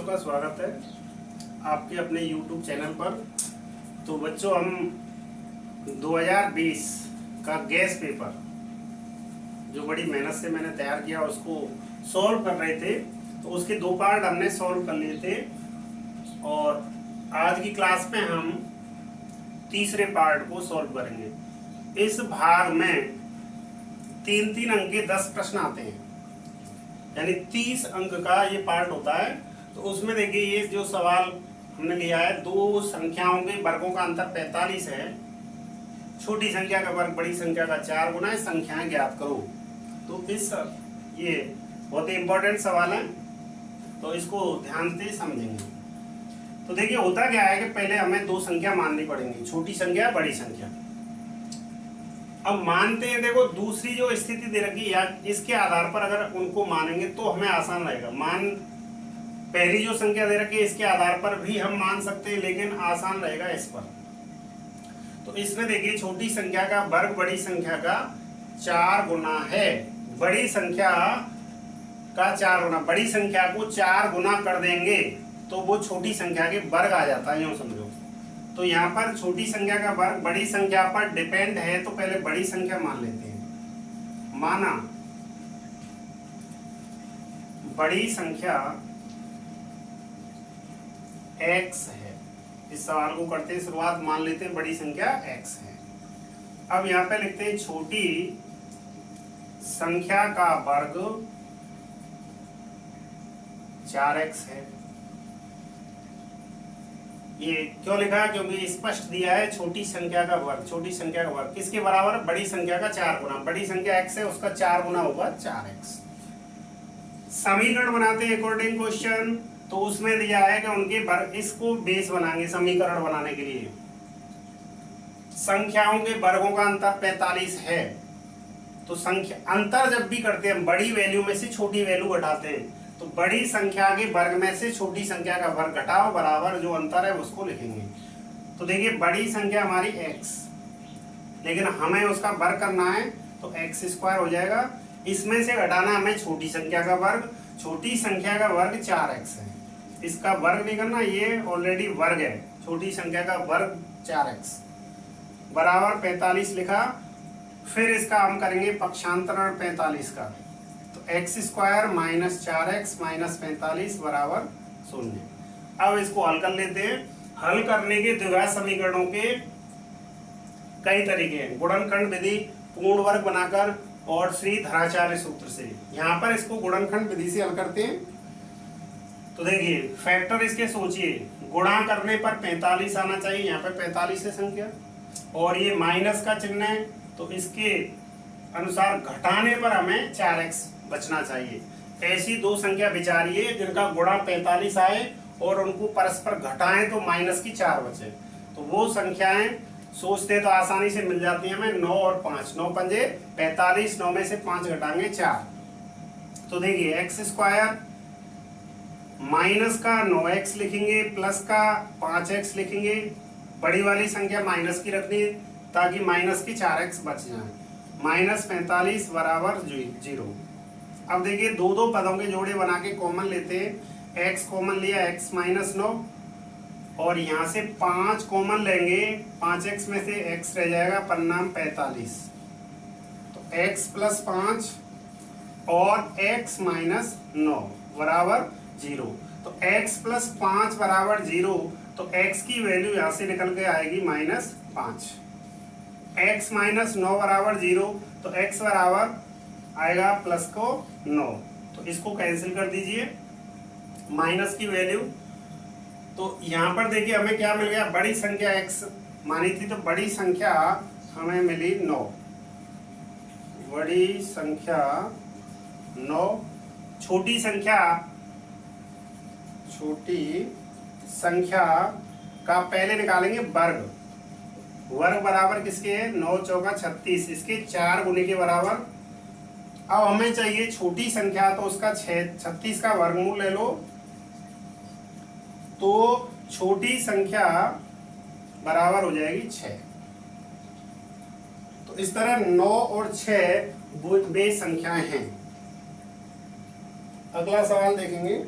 बच्चों का स्वागत है आपके अपने YouTube चैनल पर। तो बच्चों, हम 2020 का गैस पेपर जो बड़ी मेहनत से मैंने तैयार किया उसको सॉल्व कर रहे थे। तो उसके दो पार्ट हमने सॉल्व कर लिए थे और आज की क्लास में हम तीसरे पार्ट को सॉल्व करेंगे। इस भाग में 3-3 अंक के 10 प्रश्न आते हैं, यानी 30 अंक का ये पार्ट होता है। तो उसमें देखिए, ये जो सवाल हमने लिया है, दो संख्याओं के वर्गों का अंतर 45 है। छोटी संख्या का वर्ग बड़ी संख्या का 4 गुना है, संख्याएं ज्ञात करो। तो ये बहुत ही इंपॉर्टेंट सवाल है, तो इसको ध्यान से समझेंगे। तो देखिए, होता क्या है कि पहले हमें दो संख्या माननी पड़ेंगी, छोटी संख्या बड़ी संख्या। अब मानते हैं, देखो दूसरी जो स्थिति दे रखी या इसके आधार पर अगर उनको मानेंगे तो हमें आसान रहेगा। पहली जो संख्या दे रखी है इसके आधार पर भी हम मान सकते हैं, लेकिन आसान रहेगा इस पर। तो इसमें देखिए, छोटी संख्या का वर्ग बड़ी संख्या का 4 गुना है। बड़ी संख्या का 4 गुना, बड़ी संख्या को 4 गुना कर देंगे तो वो छोटी संख्या के वर्ग आ जाता है, यूं समझो। तो यहाँ पर छोटी संख्या का वर्ग बड़ी संख्या पर डिपेंड है, तो पहले बड़ी संख्या मान लेते हैं। माना बड़ी संख्या x है। इस सवाल को करते हैं शुरुआत, मान लेते हैं बड़ी संख्या x है। अब यहाँ पे लिखते हैं छोटी संख्या का वर्ग 4x है। ये क्यों लिखा है? क्योंकि स्पष्ट दिया है छोटी संख्या का वर्ग। छोटी संख्या का वर्ग किसके बराबर? बड़ी संख्या का 4 गुना। बड़ी संख्या x है, उसका 4 गुना होगा 4x। समीकरण बनाते हैं अकॉर्डिंग क्वेश्चन। तो उसमें दिया है कि उनके वर्ग, इसको बेस बनाएंगे समीकरण बनाने के लिए। संख्याओं के वर्गों का अंतर 45 है। तो संख्या अंतर जब भी करते हैं, बड़ी वैल्यू में से छोटी वैल्यू घटाते हैं, तो बड़ी संख्या के वर्ग में से छोटी संख्या का वर्ग घटाओ, बराबर जो अंतर है उसको लिखेंगे। तो देखिए, बड़ी संख्या हमारी x, लेकिन हमें उसका वर्ग करना है तो x² हो जाएगा। इसमें से घटाना हमें छोटी संख्या का वर्ग। छोटी संख्या का वर्ग 4x है, इसका वर्ग नहीं करना, ये ऑलरेडी वर्ग है। छोटी संख्या का वर्ग 4x बराबर 45 लिखा। फिर इसका हम करेंगे पक्षांतरण 45 का। तो x² माइनस 4x माइनस 45 बराबर 0। अब इसको हल कर लेते हैं। हल करने के द्विघात समीकरणों के कई तरीके हैं। गुणनखंड विधि, पूर्ण वर्ग बनाकर, और श्री धराचार्य सूत्र से। यहाँ पर इसको गुणनखंड विधि से हल करते हैं। तो देखिए, फैक्टर इसके सोचिए, गुणा करने पर 45 आना चाहिए, यहाँ पे 45 है संख्या, और ये माइनस का चिन्ह है, तो इसके अनुसार घटाने पर हमें 4x बचना चाहिए। ऐसी दो संख्या विचारिए जिनका गुणा 45 आए और उनको परस्पर घटाएं तो माइनस की 4 बचे। तो वो संख्याएं सोचते तो आसानी से मिल जाती हैं हमें। 9 और 5, 9 पंजे 45, 9 में से 5 घटाएंगे 4। तो देखिए, x² माइनस का 9x लिखेंगे, प्लस का 5x लिखेंगे। बड़ी वाली संख्या माइनस की रखनी है ताकि माइनस की 4x बच जाए। माइनस 45 बराबर 0। अब देखिए, दो पदों के जोड़े बना के कॉमन लेते हैं। x कॉमन लिया, x माइनस 9, और यहाँ से 5 कॉमन लेंगे। 5x में से x रह जाएगा, परिणाम 45। तो x प्लस 5 और x माइनस 9 बराबर 0। तो x प्लस 5 बराबर 0, तो x की वैल्यू यहाँ से निकल के आएगी -5। x माइनस 9 बराबर 0, तो x बराबर आएगा प्लस को 9। तो इसको कैंसिल कर दीजिए, माइनस की वैल्यू। तो यहाँ पर देखिए, हमें क्या मिल गया? बड़ी संख्या x मानी थी, तो बड़ी संख्या हमें मिली 9। बड़ी संख्या 9। छोटी संख्या का पहले निकालेंगे वर्ग। वर्ग बराबर किसके है? 9 चौका 36, इसके 4 गुने के बराबर। अब हमें चाहिए छोटी संख्या, तो उसका 36 का वर्गमूल ले लो। तो छोटी संख्या बराबर हो जाएगी 6। तो इस तरह 9 और 6 वे संख्याएं हैं। अगला सवाल देखेंगे।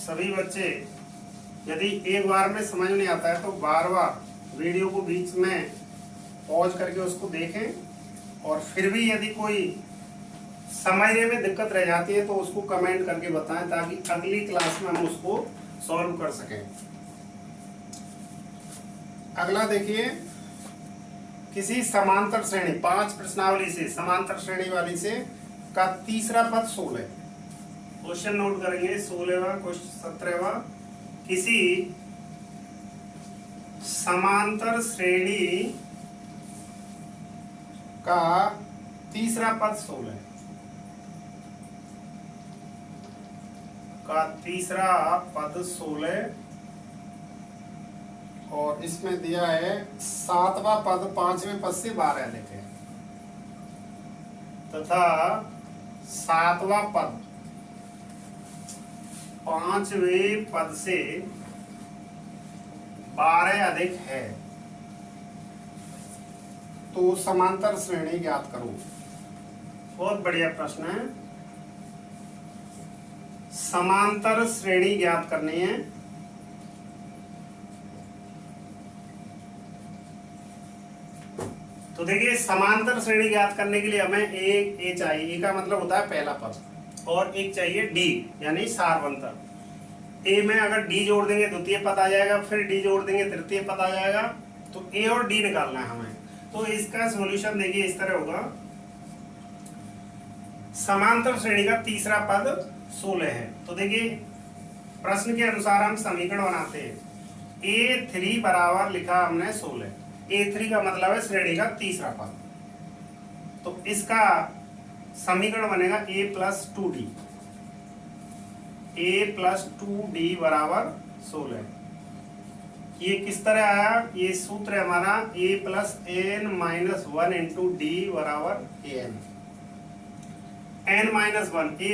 सभी बच्चे यदि एक बार में समझ नहीं आता है तो बार बार वीडियो को बीच में पॉज करके उसको देखें, और फिर भी यदि कोई समझने में दिक्कत रह जाती है तो उसको कमेंट करके बताएं, ताकि अगली क्लास में हम उसको सॉल्व कर सकें। अगला देखिए, किसी समांतर श्रेणी 5 प्रश्नावली से, समांतर श्रेणी वाली से का तीसरा पद 16। क्वेश्चन नोट करेंगे 16वां, क्वेश्चन 17वां। किसी समांतर श्रेणी का तीसरा पद 16 का तीसरा पद 16, और इसमें दिया है 7वां पद 5वें पद से 12 लिखे, तथा 7वां पद 5वें पद से 12 अधिक है, तो समांतर श्रेणी ज्ञात करो। बहुत बढ़िया प्रश्न है। समांतर श्रेणी ज्ञात करनी है। तो देखिए, समांतर श्रेणी ज्ञात करने के लिए हमें ए चाहिए। ए का मतलब होता है पहला पद, और एक चाहिए डी यानी सारवंतर। ए में अगर डी जोड़ देंगे द्वितीय पद आ जाएगा, फिर डी जोड़ देंगे तृतीय पद आ जाएगा। तो ए और डी निकालना है हमें। तो इसका सॉल्यूशन देखिए इस तरह होगा। समांतर श्रेणी का तीसरा पद 16 है। तो देखिए, प्रश्न के अनुसार हम समीकरण बनाते हैं। A3 बराबर लिखा हमने 16। A3 का मतलब है श्रेणी का तीसरा पद। तो इसका समीकरण बनेगा A plus 2D। A plus 2D बराबर 16। ये किस तरह आया? ये सूत्र है हमारा A plus n minus 1 into D बराबर an। n माइनस 1 a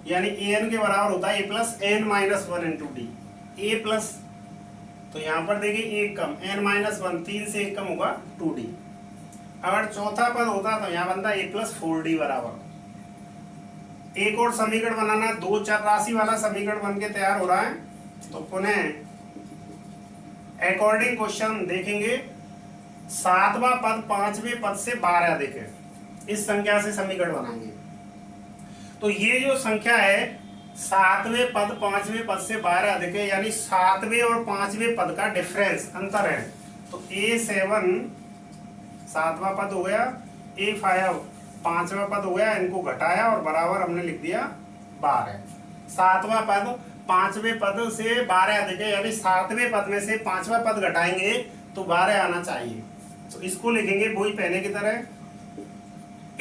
यानी an के बराबर होता है A plus n minus 1 into D. A plus, तो यहाँ पर देखिए एक कम, n माइनस 1 3 से एक कम होगा 2D। अगर चौथा पद होता तो यहाँ बनता A प्लस 4D बराबर। एक और समीकरण बनाना, दो चर राशि वाला समीकरण बन के तैयार हो रहा है। तो पुनः अकॉर्डिंग क्वेश्चन देखेंगे। 7वां पद 5वें पद से 12 अधिक है, इस संख्या से समीकरण बनाएंगे। तो ये जो संख्या है 7वें पद 5वें पद से 12 अधिक है, यानी 7वें और 5वें पद का डिफरेंस अंतर है। तो A7 7वां पद हो गया, A5 5वां पद हो गया, इनको घटाया और बराबर हमने लिख दिया 12। 7वां पद 5वें पद से 12 अधिक है, यानी 7वें पद में से 5वां पद घटाएंगे तो 12 आना चाहिए। तो इसको लिखेंगे वही पहले की तरह।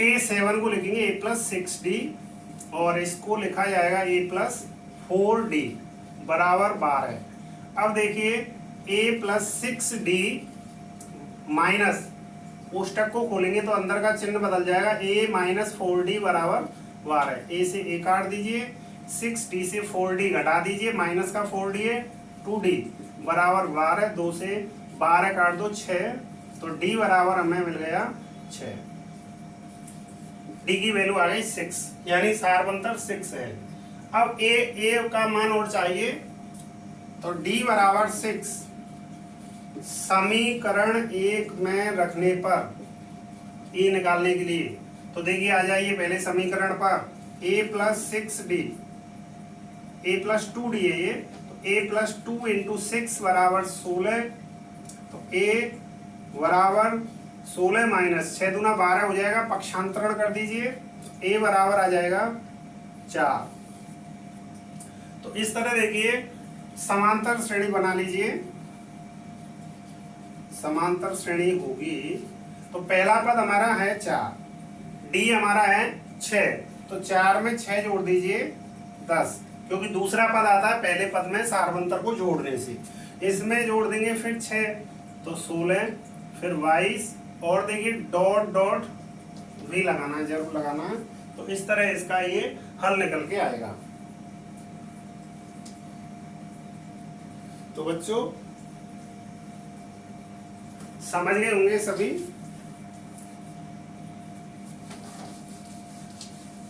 A7 को लिखेंगे A प्लस 6D, और इसको लिखा जाएगा A प्लस 4D बराबर 12। अब देखिए A प्लस 6D माइनस, कोष्टक को खोलेंगे तो अंदर का चिन्ह बदल जाएगा। A माइनस 4D बराबर 12। A से A काट दीजिए, 6D से 4D घटा दीजिए, माइनस का 4D है, 2D बराबर 12। 2 से 12 काट दो 6, तो D बराबर हमें मिल गया 6। D की वैल्यू आ गई 6, यानी सारवंतर 6 है। अब A का मान और चाहिए, तो D बराबर 6 समीकरण 1 में रखने पर A निकालने के लिए, तो देखिए आ जाइए पहले समीकरण पर। A plus 6D, A plus 2D है ये, तो A प्लस 2 इंटू 6 बराबर 16। तो A बराबर 16 माइनस 6 दूना 12 हो जाएगा, पक्षांतरण कर दीजिए, A बराबर आ जाएगा 4। तो इस तरह देखिए समांतर श्रेणी बना लीजिए। समांतर श्रेणी होगी तो पहला पद हमारा है 4, D हमारा है 6, तो 4 में 6 जोड़ दीजिए 10, क्योंकि दूसरा पद आता है पहले पद में सारवंतर को जोड़ने से। इसमें जोड़ देंगे फिर 6, तो 16, फिर 22, और देखिए डॉट डॉट भी लगाना है, जरूर लगाना है। तो इस तरह इसका ये हल निकल के आएगा। तो बच्चों समझ गए होंगे सभी।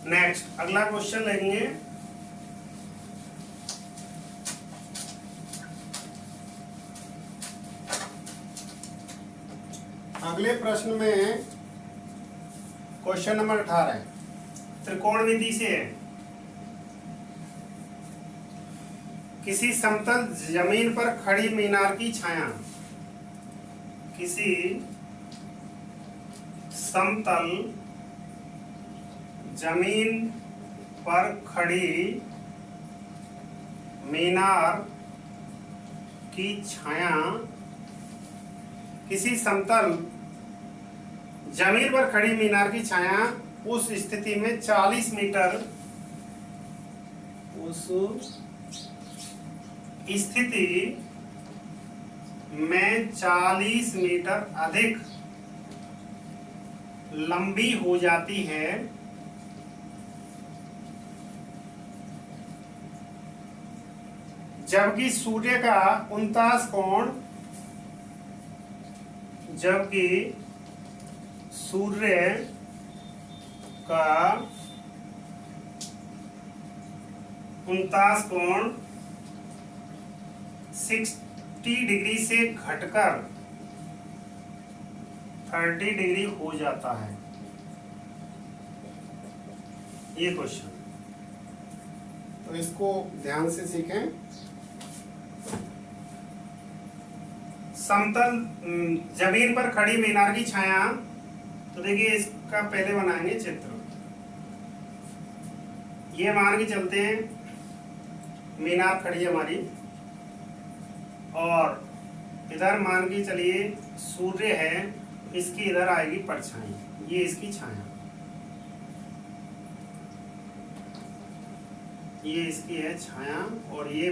नेक्स्ट अगला क्वेश्चन लेंगे। अगले प्रश्न में क्वेश्चन नंबर 18 त्रिकोणमिति से है। किसी समतल जमीन पर खड़ी मीनार की छाया, किसी समतल जमीन पर खड़ी मीनार की छाया, किसी समतल जमीन पर खड़ी मीनार की छाया उस स्थिति में 40 मीटर, उस स्थिति में 40 मीटर अधिक लंबी हो जाती है जबकि सूर्य का 49 कोण, जबकि सूर्य का 49 कोण 60 डिग्री से घटकर 30 डिग्री हो जाता है। ये क्वेश्चन, तो इसको ध्यान से सीखें। समतल जमीन पर खड़ी मीनार की छाया, तो देखिए इसका पहले बनाएंगे चित्र। ये मान के चलते हैं मीनार खड़ी है हमारी, और इधर मान के चलिए सूर्य है, इसकी इधर आएगी परछाई, ये इसकी छाया, ये इसकी है छाया, और ये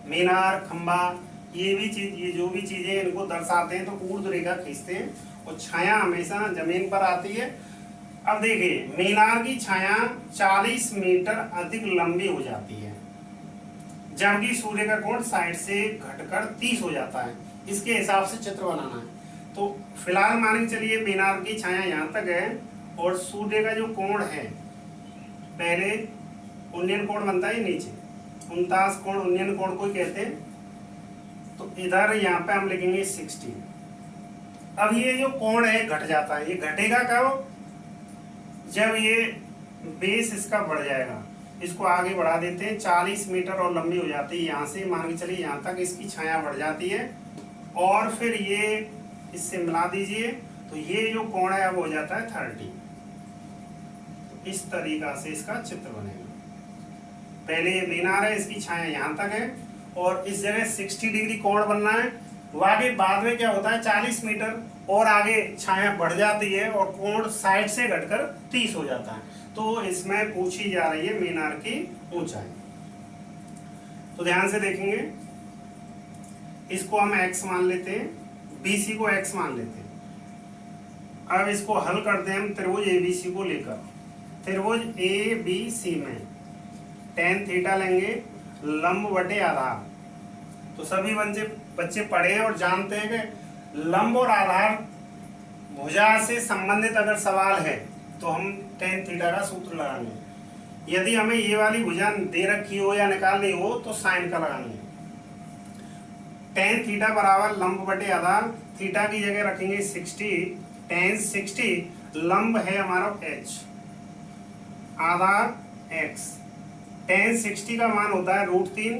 मीनार, खंबा, ये भी चीज, ये जो भी चीजें इनको दर्शाते हैं तो ऊर्ध्व रेखा खींचते हैं, और छाया हमेशा जमीन पर आती है। अब देखिए मीनार की छाया 40 मीटर अधिक लंबी हो जाती है जबकि सूर्य का कोण साइड से घटकर 30 हो जाता है। इसके हिसाब से चित्र बनाना है। तो फिलहाल मान के चलिए मीनार की छाया यहाँ तक है, और सूर्य का जो कोण है, पहले उन्नयन कोण बनता है नीचे, 49 कोण उन्नयन कोण को कहते हैं। तो इधर यहाँ पे हम लिखेंगे 60। अब ये जो कोण है घट जाता है, ये घटेगा कब? जब ये बेस इसका बढ़ जाएगा। इसको आगे बढ़ा देते हैं, 40 मीटर और लंबी हो जाती है। यहाँ से मान के चलिए यहाँ तक इसकी छाया बढ़ जाती है, और फिर ये इससे मिला दीजिए, तो ये जो कोण है अब हो जाता है 30। इस तरीका से इसका चित्र बनेगा। पहले ये मीनार है, इसकी छाया यहाँ तक है, और इस जगह 60 डिग्री कोण बनना है। आगे बाद में क्या होता है, 40 मीटर और आगे छाया बढ़ जाती है, और कोण साइड से घटकर 30 हो जाता है। तो इसमें पूछी जा रही है मीनार की ऊंचाई। तो ध्यान से देखेंगे, इसको हम x मान लेते हैं, BC को x मान लेते हैं। अब इसको हल करते हैं हम त्रिभुज ABC को लेकर। त्रिभुज ABC में tan थीटा लेंगे लंब बटे आधार। तो सभी बच्चे पढ़े हैं और जानते हैं कि लंब और आधार भुजा से संबंधित अगर सवाल है तो हम tan थीटा का सूत्र लगाएंगे। यदि हमें ये वाली भुजा दे रखी हो या निकालनी हो तो साइन का लगाएंगे। tan थीटा बराबर लंब बटे आधार, थीटा की जगह रखेंगे 60, tan 60, लंब है हमारा h, आधार x। tan 60 का मान होता है √3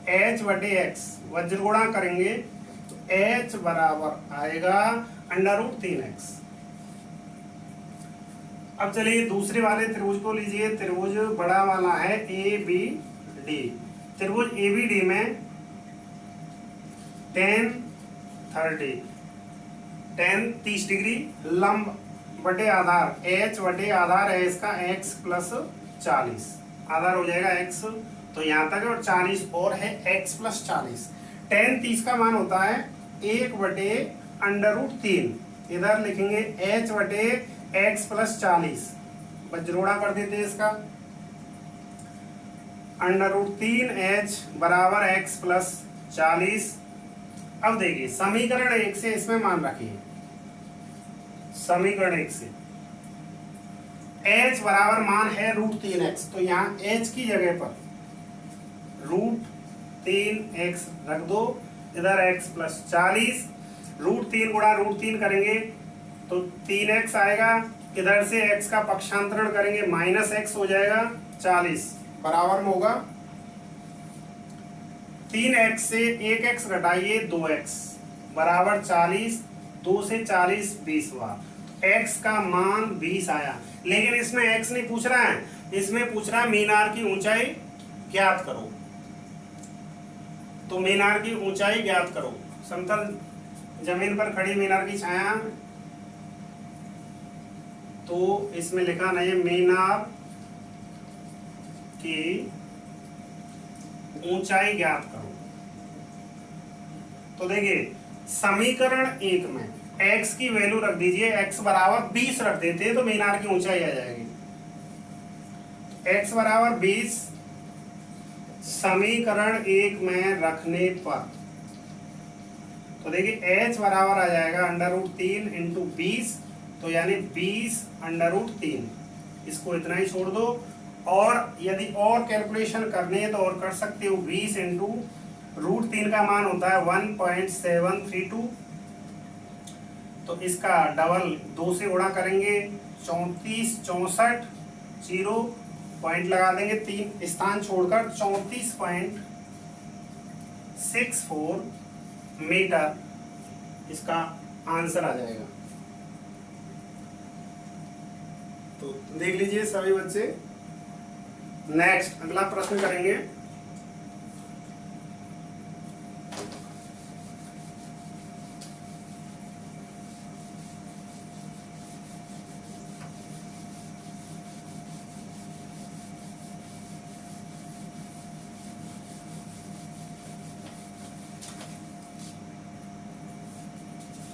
h बटे x, वज्र गुणा करेंगे तो h बराबर आएगा √3x। अब चलिए दूसरे वाले त्रिभुज को लीजिए। त्रिभुज बड़ा वाला है ABD। त्रिभुज ABD में tan 30 डिग्री लंब बटे आधार, h बटे आधार है इसका x प्लस 40, आधार हो जाएगा x, तो यहाँ तक है, और 40 और है x प्लस 40। tan 30 का मान होता है 1 बटे √3, इधर लिखेंगे h बटे x प्लस 40, वज्रोड़ा कर देते हैं इसका, √3h बराबर x प्लस 40। अब देखिए समीकरण 1 से इसमें मान रखिए, समीकरण 1 से h बराबर मान है √3x, तो यहाँ h की जगह पर √3x रख दो। इधर x प्लस 40, √3 गुणा √3 करेंगे तो 3x आएगा, इधर से x का पक्षांतरण करेंगे -x हो जाएगा 40, बराबर में होगा 3x से 1x घटाइए 2x बराबर 40, 2 से 40 20 हुआ, x का मान 20 आया। लेकिन इसमें x नहीं पूछ रहा है, इसमें पूछ रहा है मीनार की ऊंचाई ज्ञात करो। तो मीनार की ऊंचाई ज्ञात करो, समतल जमीन पर खड़ी मीनार की छाया, तो इसमें लिखा नहीं है मीनार की ऊंचाई ज्ञात करो। तो देखिए समीकरण 1 में x की वैल्यू रख दीजिए, x बराबर 20 रख देते हैं तो मीनार की ऊंचाई आ जाएगी। x बराबर 20 समीकरण 1 में रखने पर, तो देखिए h बराबर आ जाएगा √3 इंटू 20, तो यानी 20 √3, इसको इतना ही छोड़ दो। और यदि और कैलकुलेशन करनी है तो और कर सकते हो, 20 इंटू √3 का मान होता है 1.732, तो इसका डबल 2 से गुणा करेंगे 34 64, 0 पॉइंट लगा देंगे 3 स्थान छोड़कर 34.64 मीटर इसका आंसर आ जाएगा। तो देख लीजिए सभी बच्चे। नेक्स्ट अगला प्रश्न करेंगे।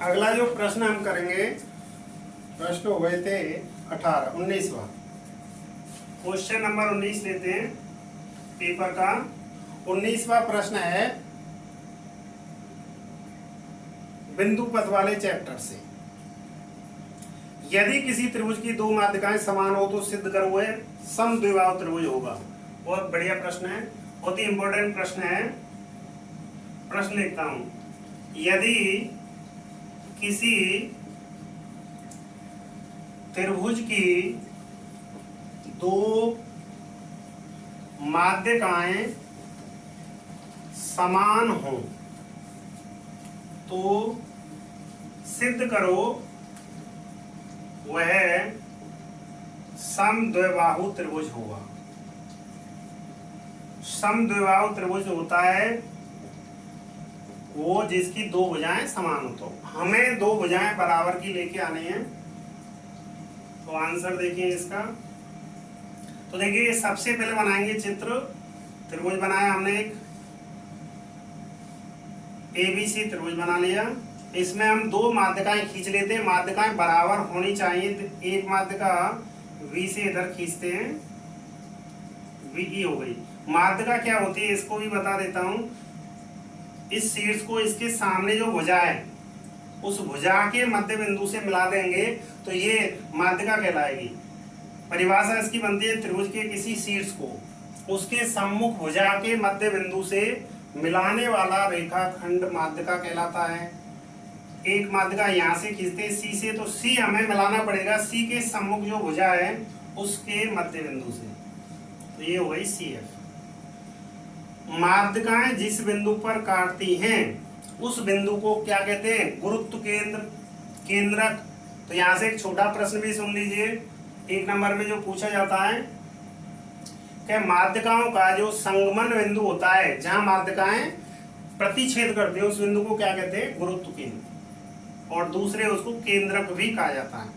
अगला जो प्रश्न हम करेंगे, प्रश्न हो गए थे 19वां, क्वेश्चन नंबर 19 लेते हैं पेपर का। 19वां प्रश्न है बिंदु पथ वाले चैप्टर से। यदि किसी त्रिभुज की दो माध्यिकाएं समान हो तो सिद्ध करो वह समद्विबाहु त्रिभुज होगा। बहुत बढ़िया प्रश्न है, बहुत ही इंपॉर्टेंट प्रश्न है। प्रश्न लिखता हूं, यदि किसी त्रिभुज की दो माध्यिकाएं समान हो तो सिद्ध करो वह समद्विबाहु त्रिभुज होगा। समद्विबाहु त्रिभुज होता है वो जिसकी दो भुजाएं समान हो। तो हमें दो भुजाएं बराबर की लेके आनी है। तो आंसर देखिए इसका। तो देखिए सबसे पहले बनाएंगे चित्र। त्रिभुज बनाया हमने, एक ABC त्रिभुज बना लिया। इसमें हम दो माध्यिकाएं खींच लेते हैं, माध्यिकाएं बराबर होनी चाहिए। तो एक माध्यिका V से इधर खींचते हैं, VE हो गई। माध्यिका क्या होती है इसको भी बता देता हूं। इस शीर्ष को इसके सामने जो भुजा है उस भुजा के मध्य बिंदु से मिला देंगे तो ये माध्यिका कहलाएगी। परिभाषा इसकी बनती है, त्रिभुज के किसी शीर्ष को उसके सम्मुख भुजा के मध्य बिंदु से मिलाने वाला रेखाखंड माध्यिका कहलाता है। एक माध्यिका यहाँ से खींचते हैं C से, तो C हमें मिलाना पड़ेगा C के सम्मुख जो भुजा है उसके मध्य बिंदु से। तो ये हो गई CF। माध्यिकाएं जिस बिंदु पर काटती हैं उस बिंदु को क्या कहते हैं? गुरुत्व केंद्र, केंद्रक। तो यहाँ से एक छोटा प्रश्न भी सुन लीजिए, 1 नंबर में जो पूछा जाता है कि माध्यिकाओं का जो संगमन बिंदु होता है, जहां माध्यिकाएं प्रतिच्छेद करती हैं, उस बिंदु को क्या कहते हैं? गुरुत्व केंद्र। और दूसरे उसको केंद्रक भी कहा जाता है।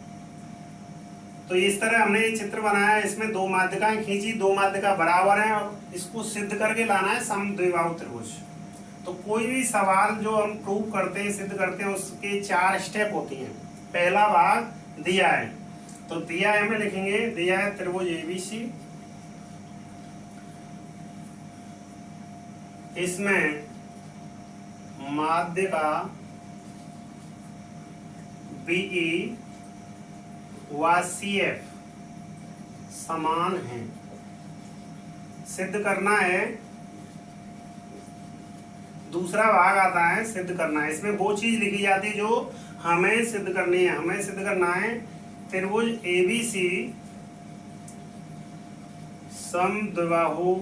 तो इस तरह हमने ये चित्र बनाया, इसमें दो माध्यिकाएं खींची, दो माध्यिका बराबर हैं और इसको सिद्ध करके लाना है समद्विबाहु त्रिभुज। तो कोई भी सवाल जो हम प्रूव करते हैं, सिद्ध करते हैं, उसके 4 स्टेप होती हैं। पहला भाग दिया है, तो दिया है में लिखेंगे, दिया है त्रिभुज ABC, इसमें माध्यिका BE व CF समान है। सिद्ध करना है दूसरा भाग आता है सिद्ध करना है। इसमें वो चीज लिखी जाती है जो हमें सिद्ध करनी है। हमें सिद्ध करना है त्रिभुज ABC समद्विबाहु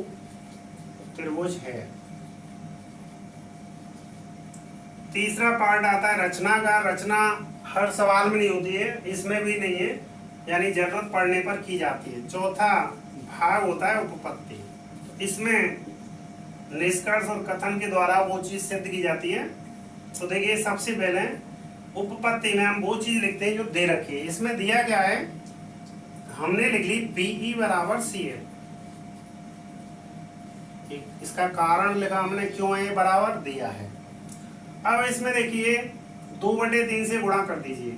त्रिभुज है। तीसरा पार्ट आता है रचना का। रचना हर सवाल में नहीं होती है, इसमें भी नहीं है, यानी जरूरत पड़ने पर की जाती है। चौथा भाग होता है उपपत्ति। इसमें निष्कर्ष और कथन के द्वारा वो चीज सिद्ध की जाती है। तो देखिए सबसे पहले उपपत्ति में हम वो चीज लिखते हैं जो दे रखी है। इसमें दिया क्या है, हमने लिख ली BE बराबर CF। इसका कारण लिखा हमने, क्यों है बराबर दिया है। अब इसमें देखिए 2/3 से गुणा कर दीजिए।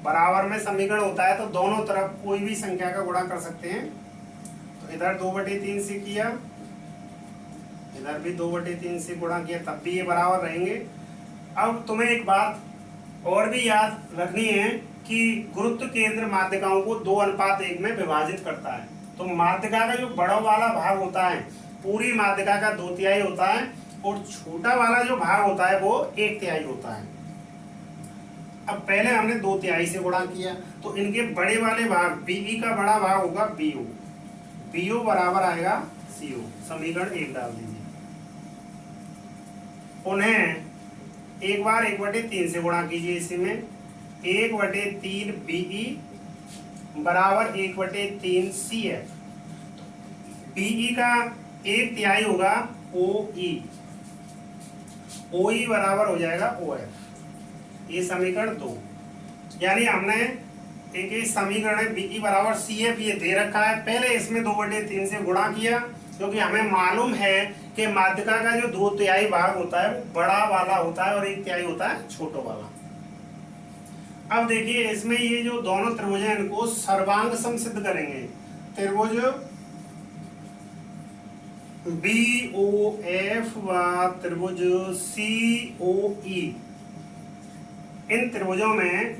बराबर में समीकरण होता है तो दोनों तरफ कोई भी संख्या का गुणा कर सकते हैं। तो इधर 2/3 से किया, इधर भी 2/3 से गुणा किया, तब भी ये बराबर रहेंगे। अब तुम्हें एक बात और भी याद रखनी है कि गुरुत्व केंद्र माध्यिकाओं को 2:1 में विभाजित करता है। तो माध्यिका का जो बड़ा वाला भाग होता है पूरी माध्यिका का 2/3 होता है, और छोटा वाला जो भाग होता है वो 1/3 होता है। अब पहले हमने 2/3 से गुणा किया, तो इनके बड़े वाले भाग BE का बड़ा भाग होगा BO। BO बराबर आएगा CO। समीकरण 1 डाल दीजिए। उन्हें एक बार 1/3 से गुणा कीजिए। इसी में 1/3 BE बराबर 1/3 CF। BE का 1/3 होगा OE। OE बराबर हो जाएगा OF। ये समीकरण 2। यानी हमने एक समीकरण है BE बराबर CF ये दे रखा है, पहले इसमें 2/3 से गुणा किया, क्योंकि हमें मालूम है कि माध्यिका का जो 2/3 भाग होता है वो बड़ा वाला होता है और 1/3 होता है छोटा वाला। अब देखिए इसमें ये जो दोनों त्रिभुज हैं इनको सर्वांग सम सिद्ध करेंगे। त्रिभुज BOF व त्रिभुज COE, इन त्रिभुजों में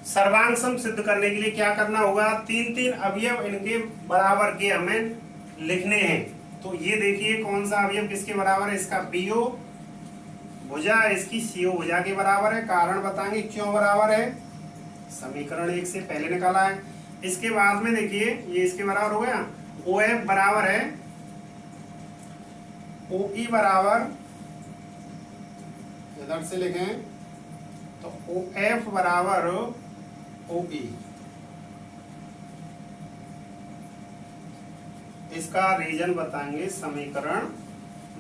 सर्वांग सम सिद्ध करने के लिए क्या करना होगा, 3 अवयव इनके बराबर के हमें लिखने हैं। तो ये देखिए कौन सा अवयव किसके बराबर है, इसका BO भुजा इसकी CO भुजा के बराबर है। कारण बताएंगे क्यों बराबर है, समीकरण 1 से पहले निकाला है। इसके बाद में देखिए ये इसके बराबर हो गया। OF बराबर है OE बराबर, इधर से लिखें तो OF बराबर OE। इसका रीजन बताएंगे समीकरण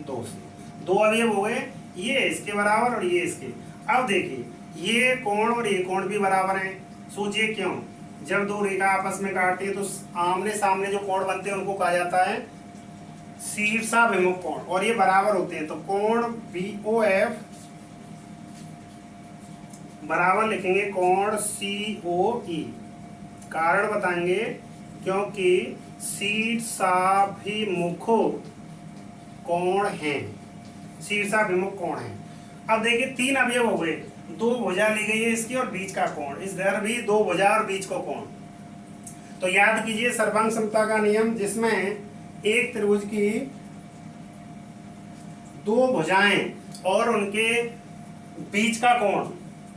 2 से। 2 अवयव हो गए, ये इसके बराबर और ये इसके। अब देखिए ये कोण और ये कोण भी बराबर हैं। सोचिए क्यों, जब 2 रेखा आपस में काटती है तो आमने सामने जो कोण बनते हैं उनको कहा जाता है शीर्षाभिमुख कोण, और ये बराबर होते हैं। तो कोण BOF बराबर लिखेंगे कोण COE। कारण बताएंगे क्योंकि शीर्षाभिमुख कोण है, शीर्षाभिमुख कोण है। अब देखिए 3 अवयव हो गए, 2 भुजा ली गई है इसकी और बीच का कोण, इधर भी 2 भुजा और बीच का कोण। तो याद कीजिए सर्वांग समता का नियम, जिसमें एक त्रिभुज की 2 भुजाएं और उनके बीच का कोण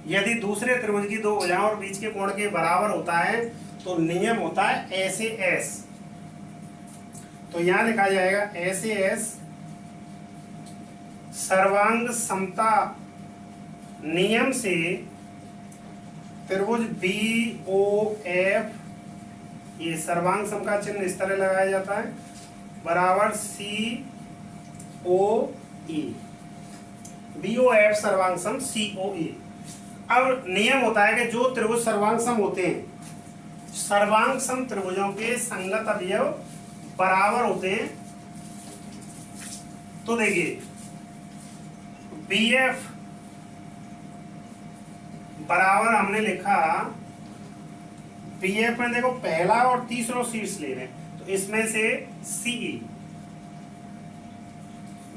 यदि दूसरे त्रिभुज की 2 भुजाओं और बीच के कोण के बराबर होता है तो नियम होता है SAS। तो यहां लिखा जाएगा SAS सर्वांग समता नियम से त्रिभुज BOF, ये सर्वांग सम का चिन्ह इस तरह लगाया जाता है, बराबर COE। BOF सर्वांग सम COE। अब नियम होता है कि जो त्रिभुज सर्वांग सम होते हैं, सर्वांग सम त्रिभुजों के संगत अवयव बराबर होते हैं। तो देखिए BF बराबर हमने लिखा, BF में देखो पहला और तीसरा शीर्ष ले रहे हैं, तो इसमें से CE,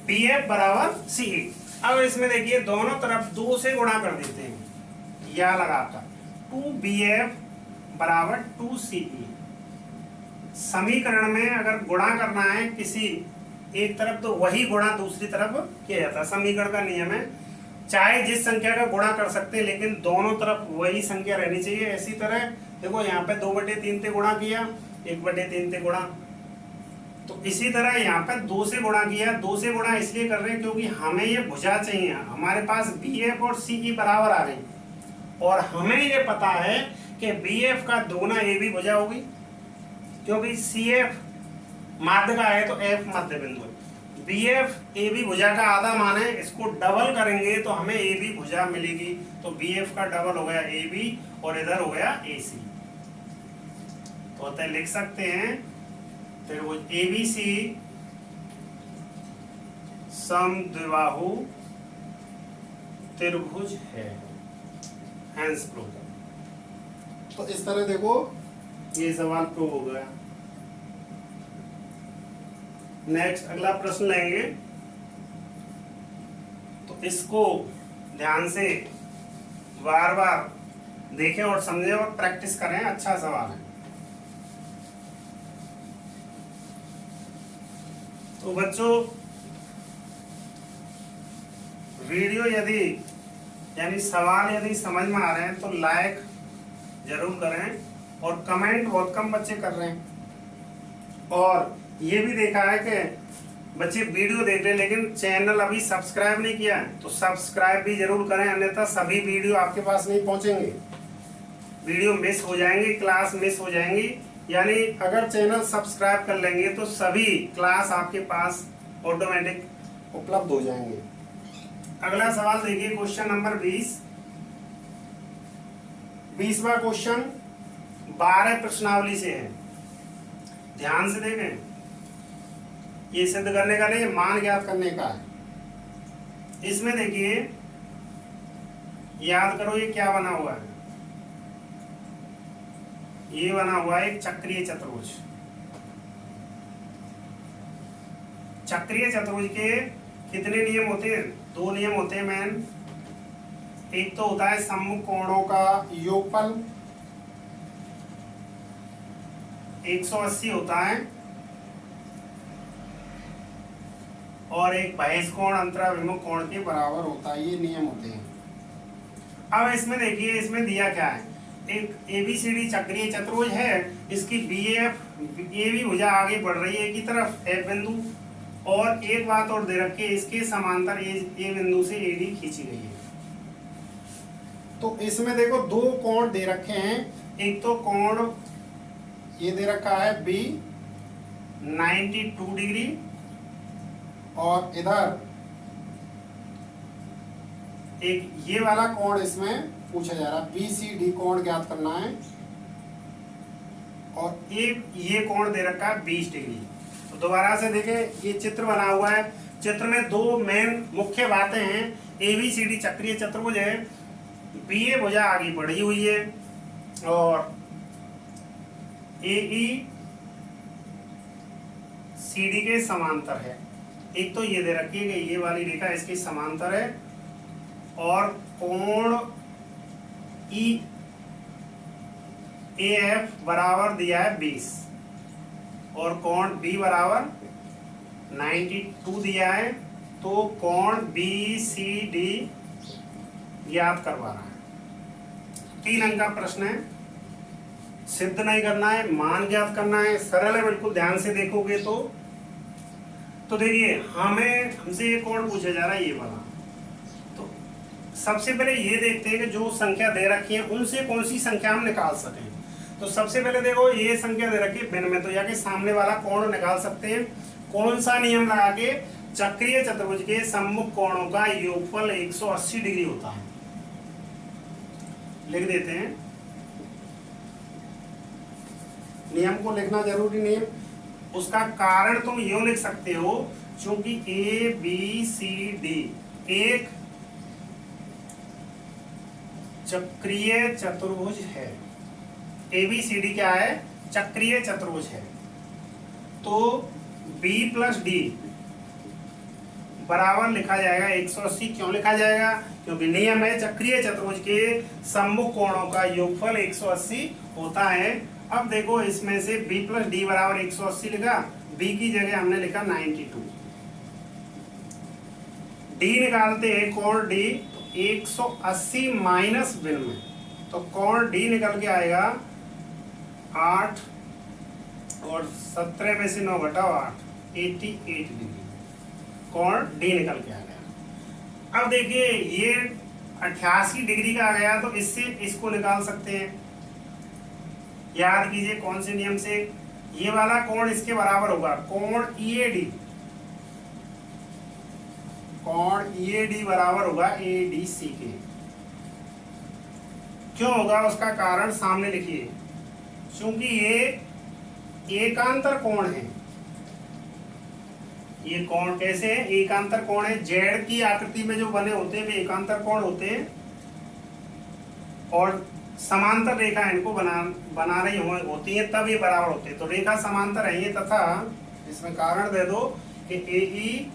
BF बराबर CE। अब इसमें देखिए दोनों तरफ 2 से गुणा कर देते हैं, या लगाकर 2BF बराबर 2CE। समीकरण में अगर गुणा करना है किसी एक तरफ तो वही गुणा दूसरी तरफ किया जाता है। समीकरण का नियम है, चाहे जिस संख्या का गुणा कर सकते हैं लेकिन दोनों तरफ वही संख्या रहनी चाहिए। इसी तरह देखो यहाँ पे 2/3 से गुणा किया, 1/3 से गुणा, तो इसी तरह यहाँ पे 2 से गुणा किया। 2 से गुणा इसलिए कर रहे हैं क्योंकि हमें ये भुजा चाहिए। हमारे पास BF और CE बराबर आ गई और हमें ये पता है कि BF का दोगुना AB भुजा होगी, क्योंकि CF माध्य का है तो F मध्य बिंदु है। BF AB भुजा का आधा मान है, इसको डबल करेंगे तो हमें AB भुजा मिलेगी। तो BF का डबल हो गया AB और इधर हो गया AC। तो अतः लिख सकते हैं त्रिभुज ABC समद्विबाहु त्रिभुज है, हैंस प्रूव। तो इस तरह देखो ये सवाल प्रूव हो गया। नेक्स्ट अगला प्रश्न लेंगे, तो इसको ध्यान से बार बार देखें और समझें और प्रैक्टिस करें। अच्छा सवाल है। तो बच्चों वीडियो यदि यानी सवाल यदि समझ में आ रहे हैं तो लाइक जरूर करें, और कमेंट बहुत कम बच्चे कर रहे हैं। और ये भी देखा है कि बच्चे वीडियो देख रहे हैं लेकिन चैनल अभी सब्सक्राइब नहीं किया है, तो सब्सक्राइब भी जरूर करें, अन्यथा सभी वीडियो आपके पास नहीं पहुंचेंगे, वीडियो मिस हो जाएंगे, क्लास मिस हो जाएंगी। यानी अगर चैनल सब्सक्राइब कर लेंगे तो सभी क्लास आपके पास ऑटोमेटिक उपलब्ध हो जाएंगे। अगला सवाल देखिए, क्वेश्चन नंबर 20। 20वां क्वेश्चन 12 प्रश्नावली से है, ध्यान से देखें। ये सिद्ध करने का नहीं, मान ज्ञात करने का है। इसमें देखिए याद करो ये क्या बना हुआ है। ये बना हुआ है एक चक्रीय चतुर्भुज। चक्रीय चतुर्भुज के कितने नियम होते हैं? 2 नियम होते हैं मैन। एक तो होता है सम्मुख कोणों का योगफल 180 होता है, और एक बहिष्कोण अंतराभिमुख कोण के बराबर होता है। ये नियम होते हैं। अब इसमें देखिए, इसमें दिया क्या है, एक ABCD चक्रीय चतुर्भुज है, इसकी AB भुजा आगे बढ़ रही है एक ही तरफ F बिंदु, और एक बात और दे रखी है, इसके समांतर A बिंदु से AD खींची गई है। तो इसमें देखो 2 कोण दे रखे हैं। एक तो कोण ये दे रखा है B 92 डिग्री, और इधर एक ये वाला कोण इसमें पूछा जा रहा है, BCD कोण ज्ञात करना है, और एक ये कोण दे रखा है 20 डिग्री। तो दोबारा से देखें, ये चित्र बना हुआ है। चित्र में 2 मेन मुख्य बातें हैं। ABCD चक्रीय चतुर्भुज है, BA भुजा आगे बढ़ी हुई है, और AE CD के समांतर है। एक तो ये दे रखी है कि ये वाली रेखा इसके समांतर है, और कोण EAF बराबर दिया है 20, और कोण B बराबर 92 दिया है। तो कोण BCD ज्ञात करवा रहा है। 3 अंक का प्रश्न है, सिद्ध नहीं करना है, मान ज्ञात करना है। सरल है बिल्कुल, ध्यान से देखोगे तो देखिए हमसे ये कोण पूछा जा रहा है, ये वाला। तो सबसे पहले ये देखते हैं कि जो संख्या दे रखी है उनसे कौन सी संख्या हम निकाल सकें। तो सबसे पहले देखो ये संख्या दे रखी है भिन्न में, तो जाके सामने वाला कोण निकाल सकते हैं। कौन सा नियम लगा के? चक्रीय चतुर्भुज के सम्मुख कोणों का योगफल 180 डिग्री होता है। लिख देते हैं, नियम को लिखना जरूरी नहीं है। उसका कारण तुम यूं लिख सकते हो, क्योंकि ABCD एक चक्रीय चतुर्भुज है। ABCD क्या है? चक्रीय चतुर्भुज है। तो B + D बराबर लिखा जाएगा 180। क्यों लिखा जाएगा? क्योंकि नियम है चक्रीय चतुर्भुज के सम्मुख कोणों का योगफल 180 होता है। अब देखो इसमें से B + D बराबर 180 लिखा, B की जगह हमने लिखा 92। डी निकालते हैं, कोण डी, तो 180 माइनस 92, तो कोण डी निकल के आएगा 8 और 17 में से 9 घटाओ 8, 88 डिग्री कोण डी निकल के आ गया। अब देखिए ये 88 डिग्री का आ गया, तो इससे इसको निकाल सकते हैं। याद कीजिए कौन से नियम से, ये वाला कोण इसके बराबर होगा, कोण ईएडी, कोण ईएडी बराबर होगा एडीसी के। क्यों होगा उसका कारण सामने लिखिए, क्योंकि ये एकांतर कोण है। ये कोण कैसे है? एकांतर कोण है। जेड की आकृति में जो बने होते हैं वे एकांतर कोण होते हैं, और समांतर रेखा इनको बना रही होती है, तब ये बराबर होते हैं। तो रेखा समांतर है ये, तथा इसमें कारण दे दो कि एई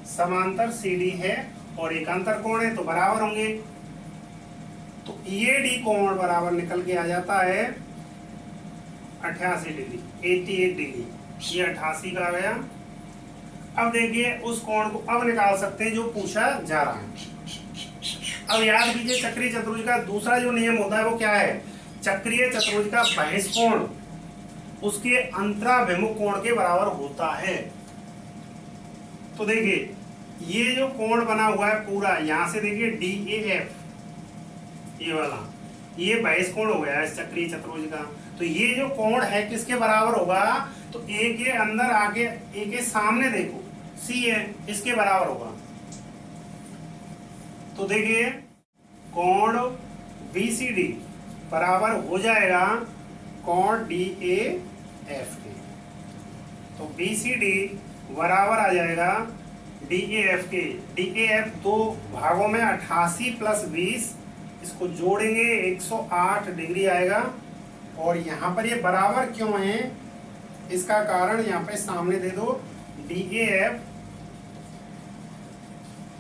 समांतर सीडी है और एकांतर कोण है, तो बराबर होंगे। तो ईएडी कोण बराबर निकल के आ जाता है 88 डिग्री, 88 डिग्री, ये 88 का आ गया। अब देखिए उस कोण को अब निकाल सकते हैं जो पूछा जा रहा है। अब याद कीजिए चक्रीय चतुर्भुज का दूसरा जो नियम होता है वो क्या है? चक्रीय चतुर्भुज का बहिष्कोण उसके अंतराभिमुख कोण के बराबर होता है। तो देखिए ये जो कोण बना हुआ है पूरा, यहां से देखिए DAF, ये वाला, ये बहिष्कोण हो गया है इस चक्रीय चतुर्भुज का। तो ये जो कोण है किसके बराबर होगा? तो ए के अंदर आके, ए के सामने देखो सी है, इसके बराबर होगा। तो देखिए कोण BCD बराबर हो जाएगा कोण DAF के। तो BCD बराबर आ जाएगा DAF के। DAF दो भागों में 88 प्लस 20, इसको जोड़ेंगे 108 डिग्री आएगा। और यहाँ पर ये बराबर क्यों है इसका कारण यहाँ पे सामने दे दो, DAF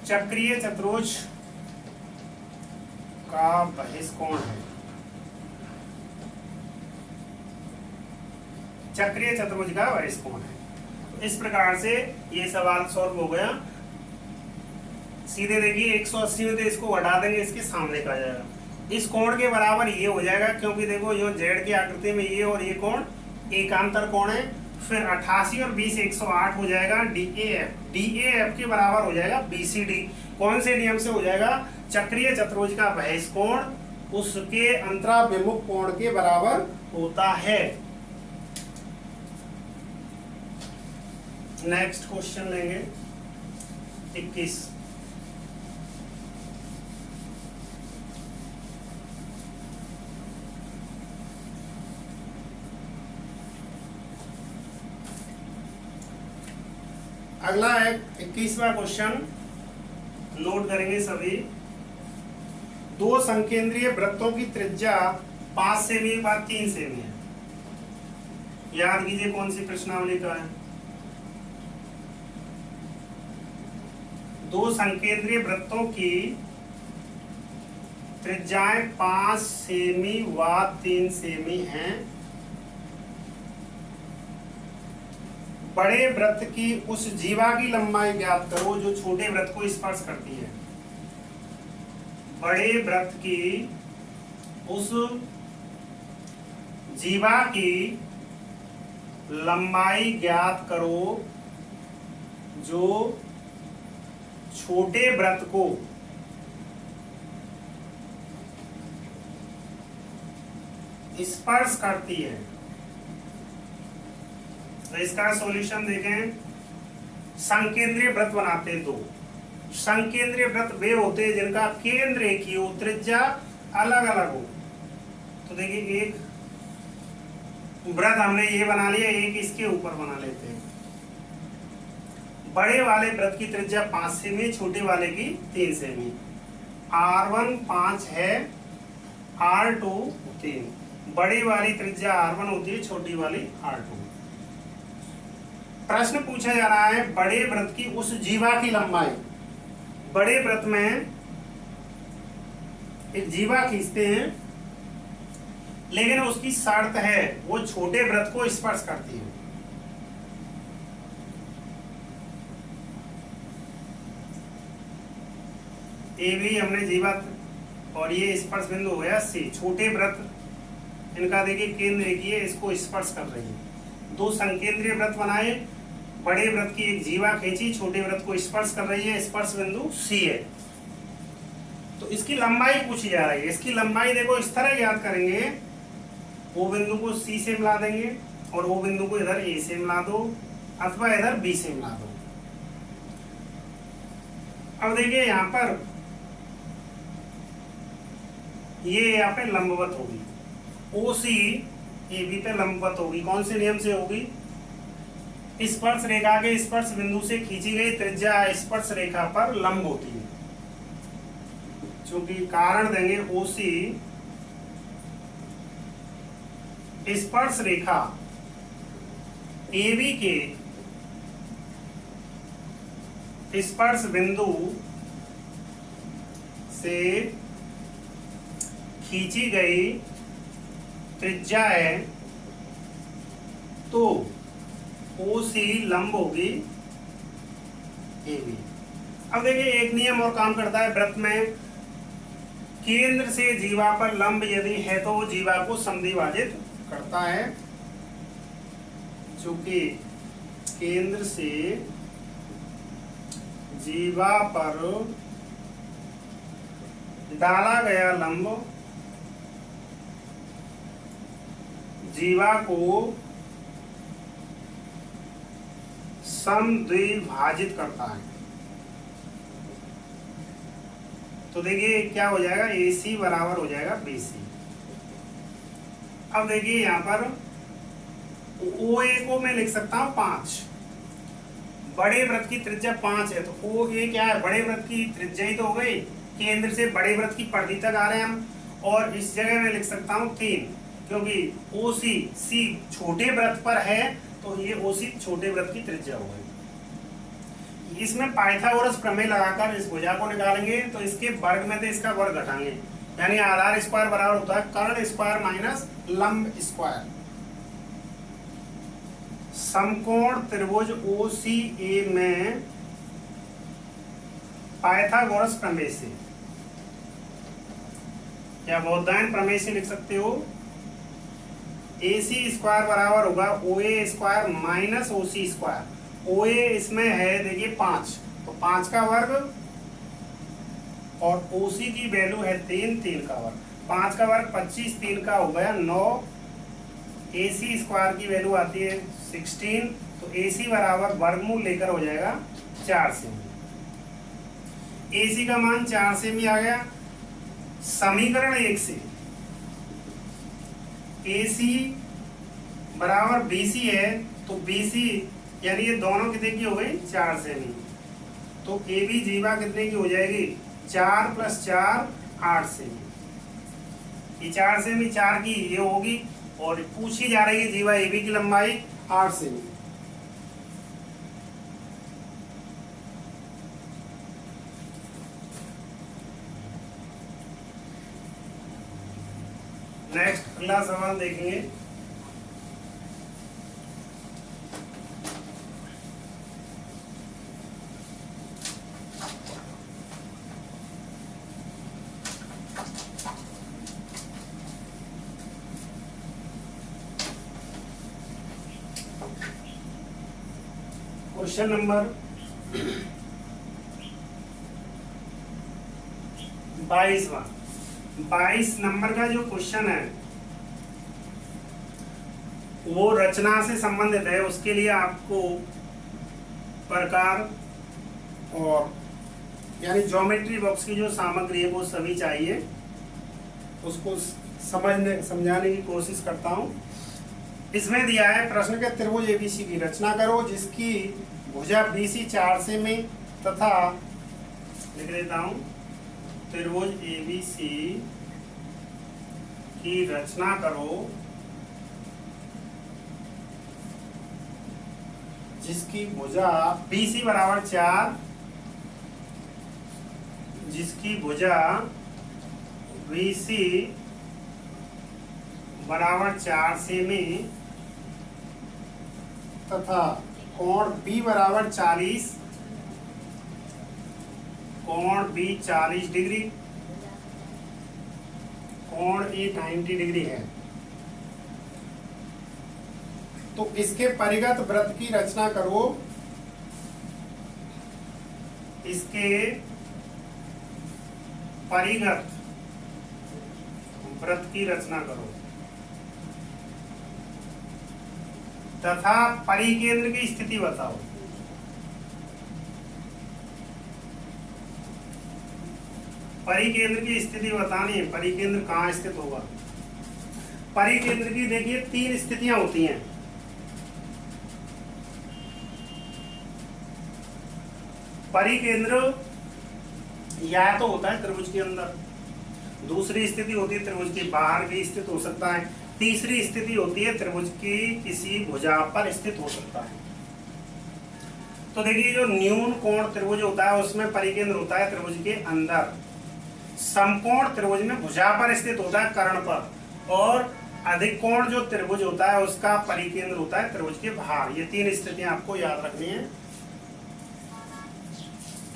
चक्रीय चतुर्भुज का बहिष्कोण है। चक्रीय चतुर्भुज का बहिष्कोण है। तो इस प्रकार से ये सवाल सॉल्व हो गया। सीधे देखिए 180 में तो इसको हटा देंगे, इसके सामने का जाएगा, इस कोण के बराबर ये हो जाएगा, क्योंकि देखो जो जेड की आकृति में ये और ये कोण एकांतर कोण है। फिर 88 और 20 108 हो जाएगा DAF के बराबर हो जाएगा BCD। कौन से नियम से हो जाएगा? चक्रीय चतुर्भुज का बहिष्कोण उसके अंतराभिमुख कोण के बराबर होता है। नेक्स्ट क्वेश्चन लेंगे 21। अगला है 21वां क्वेश्चन, नोट करेंगे सभी। दो संकेंद्रीय वृत्तों की त्रिज्या 5 सेमी व 3 सेमी है। याद कीजिए कौन सी प्रश्नावली का है। दो संकेंद्रीय वृत्तों की त्रिज्याएं 5 सेमी व 3 सेमी हैं। बड़े वृत्त की उस जीवा की लंबाई ज्ञात करो जो छोटे वृत्त को स्पर्श करती है। बड़े वृत्त की उस जीवा की लंबाई ज्ञात करो जो छोटे वृत्त को स्पर्श करती है। तो इसका सॉल्यूशन देखें। संकेंद्रीय वृत्त बनाते हैं दो। संकेंद्रीय वृत्त वे होते हैं जिनका केंद्र एक ही हो, त्रिज्या अलग अलग हो। तो देखिए एक वृत्त हमने ये बना लिया, एक इसके ऊपर बना लेते हैं। बड़े वाले वृत्त की त्रिज्या 5 सेमी, छोटे वाले की 3 सेमी। R1 5 है, R2 3। बड़ी वाली त्रिज्या R1 होती है, छोटी वाली R2। प्रश्न पूछा जा रहा है बड़े वृत्त की उस जीवा की लंबाई। बड़े वृत्त में एक जीवा खींचते हैं, लेकिन उसकी शर्त है वो छोटे वृत्त को स्पर्श करती है। ए बी हमने जीवा और ये स्पर्श बिंदु हो गया सी। छोटे वृत्त इनका देखिए केंद्र एक ही है, इसको स्पर्श कर रही है। दो संकेंद्रीय वृत्त बनाए, बड़े वृत्त की एक जीवा खींची, छोटे वृत्त को स्पर्श कर रही है, स्पर्श बिंदु सी है। तो इसकी लंबाई पूछी जा रही है। इसकी लंबाई देखो इस तरह याद करेंगे, ओ बिंदु को सी से मिला देंगे और ओ बिंदु को इधर ए से मिला दो अथवा इधर बी से मिला दो। अब देखिए यहाँ पर ये यहाँ पे लंबवत होगी, ओ सी ए बी पे लंबवत होगी। कौन से नियम से होगी? स्पर्श रेखा के स्पर्श बिंदु से खींची गई त्रिज्या स्पर्श रेखा पर लंब होती है। चूंकि कारण देंगे ओ सी स्पर्श रेखा ए बी के स्पर्श बिंदु से खींची गई त्रिज्या है, तो ओ सी लंब होगी ए बी। अब देखिए एक नियम और काम करता है वृत्त में, केंद्र से जीवा पर लंब यदि है तो वो जीवा को समद्विभाजित करता है। चूंकि केंद्र से जीवा पर डाला गया लंब जीवा को समद्विभाजित करता है। तो देखिए क्या हो जाएगा, AC बराबर हो जाएगा BC। अब देखिए यहाँ पर OA को मैं लिख सकता हूँ 5, बड़े वृत्त की त्रिज्या 5 है, तो OA क्या है? बड़े वृत्त की त्रिज्या ही तो हो गई, केंद्र से बड़े वृत्त की परिधि तक आ रहे हैं हम। और इस जगह मैं लिख सकता हूँ 3, क्योंकि OC C छोटे वृत्त पर है, तो ये OC छोटे वृत्त की त्रिज्या हो गई। इसमें पाइथागोरस प्रमेय लगाकर इस भुजा को निकालेंगे, तो इसके वर्ग में से इसका वर्ग घटाएंगे, यानी आधार स्क्वायर बराबर होता है कर्ण स्क्वायर माइनस लंब स्क्वायर। समकोण त्रिभुज OCA में पाइथागोरस प्रमेय से या बौद्धायन प्रमेय से लिख सकते हो, AC स्क्वायर बराबर होगा OA square minus OC square. OA इसमें है देखिए 5, तो 5 का वर्ग और OC की वैल्यू है 3 का वर्ग। 5 का वर्ग 25, 3 का हो गया 9। AC स्क्वायर की वैल्यू आती है 16, तो AC बराबर वर्गमूल लेकर हो जाएगा 4 सेमी। AC का मान 4 सेमी आ गया। समीकरण 1 से AC बराबर BC है, तो BC यानी ये दोनों कितने की हो गई? 4 सेमी। तो AB जीवा कितने की हो जाएगी? 4 + 4 8 सेमी। ये 4 सेमी 4 की ये होगी, और पूछी जा रही है जीवा AB की लंबाई 8 सेमी। नेक्स्ट अगला सवाल देखेंगे। क्वेश्चन नंबर 22 नंबर का जो क्वेश्चन है वो रचना से संबंधित है। उसके लिए आपको प्रकार और यानी ज्योमेट्री बॉक्स की जो सामग्री है वो सभी चाहिए, उसको समझाने की कोशिश करता हूँ। इसमें दिया है प्रश्न के त्रिभुज ABC की रचना करो जिसकी भुजा BC 4 सेमी तथा लिख देता हूँ त्रिभुज ABC की रचना करो जिसकी भुजा BC बराबर 4, जिसकी भुजा BC बराबर 4 सेमी तथा कोण B बराबर 40, कोण बी 40 डिग्री, कोण ए 90 डिग्री है। तो इसके परिगत वृत्त की रचना करो, इसके परिगत वृत्त की रचना करो तथा परिकेंद्र की स्थिति बताओ। परिकेंद्र की स्थिति बतानी है, परिकेंद्र कहाँ स्थित होगा। परिकेंद्र की देखिए 3 स्थितियां होती हैं। परिकेंद्र या तो होता है त्रिभुज के अंदर, दूसरी स्थिति होती है त्रिभुज के बाहर भी स्थित हो सकता है, तीसरी स्थिति होती है त्रिभुज की किसी भुजा पर स्थित हो सकता है। तो देखिए जो न्यून कोण त्रिभुज होता है उसमें परिकेंद्र होता है त्रिभुज के अंदर, समकोण त्रिभुज में भुजा पर स्थित होता है कर्ण पर, और अधिक कोण जो त्रिभुज होता है उसका परिकेंद्र होता है त्रिभुज के बाहर। ये 3 स्थितियां आपको याद रखनी है।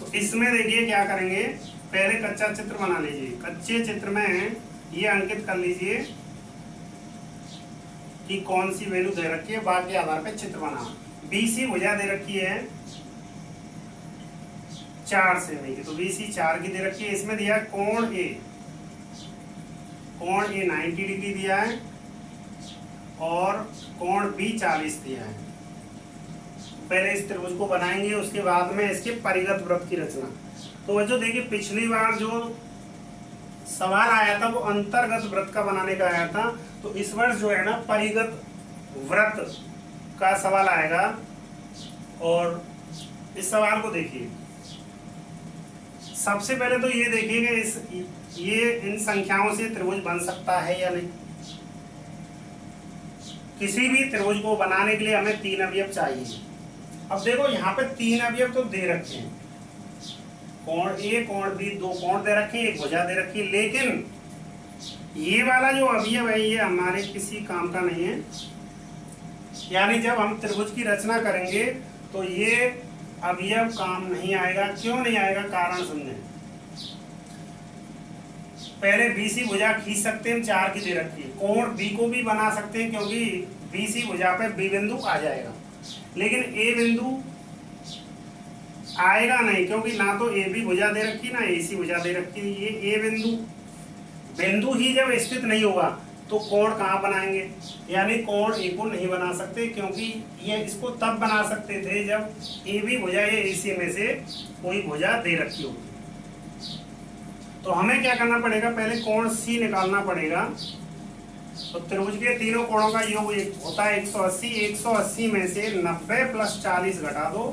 तो इसमें देखिए क्या करेंगे, पहले कच्चा चित्र बना लीजिए। कच्चे चित्र में ये अंकित कर लीजिए कि कौन सी वैल्यू दे रखी है, बाकी आधार पे चित्र बना। BC भुजा दे रखी है 4 सेमी की, तो BC 4 की दे रखी है। इसमें दिया कोण A, कोण A 90 डिग्री दिया है और कोण B 40 दिया है। पहले इस त्रिभुज को बनाएंगे, उसके बाद में इसके परिगत वृत्त की रचना। तो जो देखिए पिछली बार जो सवाल आया था वो अंतर्गत वृत्त का बनाने का आया था, तो इस वर्ष जो है ना परिगत वृत्त का सवाल आएगा। और इस सवाल को देखिए, सबसे पहले तो ये देखिएगा ये इन संख्याओं से त्रिभुज बन सकता है या नहीं। किसी भी त्रिभुज को बनाने के लिए हमें 3 अवयव चाहिए। अब देखो यहाँ पे 3 अवयव तो दे रखे हैं, कोण A, कोण B, 2 कोण दे रखे हैं, एक भुजा दे रखी है, लेकिन ये वाला जो अवयव है ये हमारे किसी काम का नहीं है। यानी जब हम त्रिभुज की रचना करेंगे तो ये अवयव काम नहीं आएगा। क्यों नहीं आएगा, कारण समझें। पहले BC भुजा खींच सकते हैं, 4 की दे रखी है। कोण B को भी बना सकते हैं क्योंकि BC भुजा पे B बिंदु आ जाएगा, लेकिन A बिंदु आएगा नहीं क्योंकि ना तो AB भुजा दे रखी ना AC भुजा दे रखी। ये A बिंदु ही जब स्थित नहीं होगा तो कोण कहाँ बनाएंगे, यानी कोण A को नहीं बना सकते, क्योंकि ये इसको तब बना सकते थे जब AB भुजा या AC में से कोई भुजा दे रखी होगी। तो हमें क्या करना पड़ेगा, पहले कोण C निकालना पड़ेगा। तो त्रिभुज के तीनों कोणों का योग होता है 180। 180 में से 90 + 40 घटा दो,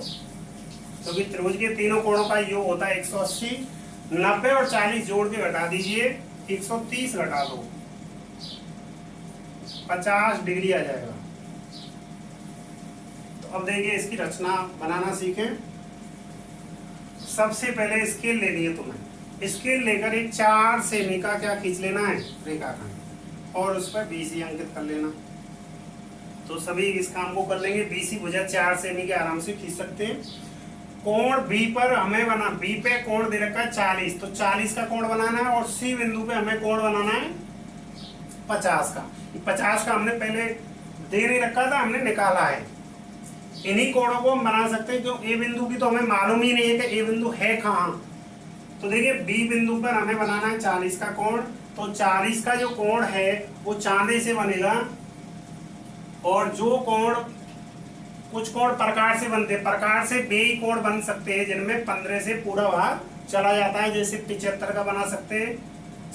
क्योंकि त्रिभुज के तीनों कोणों का योग होता है 180। 90 और 40 जोड़ के घटा दीजिए, 130 घटा दो, 50 डिग्री आ जाएगा। तो अब देखिए इसकी रचना बनाना सीखें। सबसे पहले स्केल लेनी है तुम्हें। स्केल लेकर एक 4 सेमी का क्या खींच लेना है, रेखाखंड, और उस पर BC अंकित कर लेना। तो सभी इस काम को कर लेंगे। BC भुजा 4 सेमी के आराम से खींच सकते हैं। कोण B पर हमें बना, B पे कोण दे रखा है 40, तो 40 का कोण बनाना है, और C बिंदु पे हमें कोण बनाना है 50 का। 50 का हमने पहले दे नहीं रखा था, हमने निकाला है। इन्हीं कोणों को हम बना सकते हैं, क्यों A बिंदु की तो हमें मालूम ही नहीं है कि A बिंदु है कहाँ। तो देखिए B बिंदु पर हमें बनाना है 40 का कोण, तो 40 का जो कोण है वो चांदे से बनेगा, और जो कोण, कुछ कोण प्रकार से बनते हैं, प्रकार से बेई कोण बन सकते हैं जिनमें 15 से पूरा भाग चला जाता है, जैसे 75 का बना सकते हैं,